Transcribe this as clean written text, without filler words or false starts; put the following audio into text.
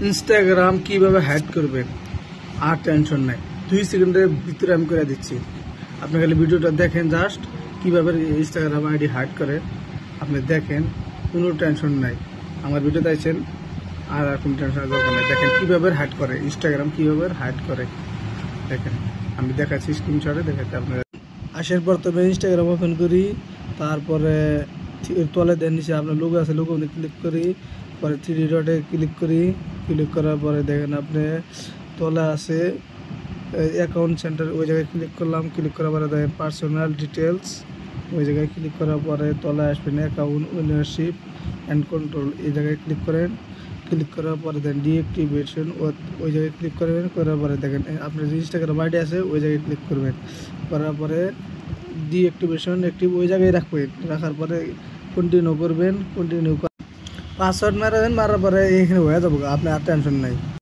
Instagram কিভাবে hide করবেন আর tension নাই, 2 সেকেন্ডের ভিতরে আমি করে দিচ্ছি। আপনি খালি ভিডিওটা দেখেন, জাস্ট কিভাবে ইনস্টাগ্রাম আইডি হাইড করে আপনি দেখেন, কোনো টেনশন নাই। আমার ভিডিও দেখছেন আর কোনো টেনশনের দরকার নেই। দেখেন কিভাবে হাইড করে, ইনস্টাগ্রাম কিভাবে হাইড করে দেখেন। আমি দেখাচ্ছি স্ক্রিনশটে, দেখাচ্ছি আপনার। আসার পর তবে ইনস্টাগ্রাম ওপেন করি, তারপরে তলে দেন নিচে আপনার লোগো আছে, লোগো ক্লিক করি, পরে 3 ডটে ক্লিক করি। ক্লিক করার পরে দেখেন আপনি তলে আছে অ্যাকাউন্ট সেন্টার, ওই জায়গায় ক্লিক করলাম। ক্লিক করার পরে দেখেন পার্সোনাল ডিটেলস, ওই জায়গায় ক্লিক করার পরে তলে আসবেন অ্যাকাউন্ট ওনারশিপ অ্যান্ড কন্ট্রোল, এই জায়গায় ক্লিক করেন। ক্লিক করার পরে দেন ডিঅ্যাক্টিভেশন, ওই জায়গায় ক্লিক করবেন। করার পরে দেখেন আপনার যে ইনস্টাগ্রাম আইডি আছে ওই জায়গায় ক্লিক করবেন। করার পরে ডিঅ্যাক্টিভেশন অ্যাক্টিভ ওই জায়গায় রাখবেন। রাখার পরে কন্টিনিউ করবেন। পাসওয়ার্ড মারাবেন, মারার পরে এখানে হয়ে যাবো, আপনার আর টেনশন নাই।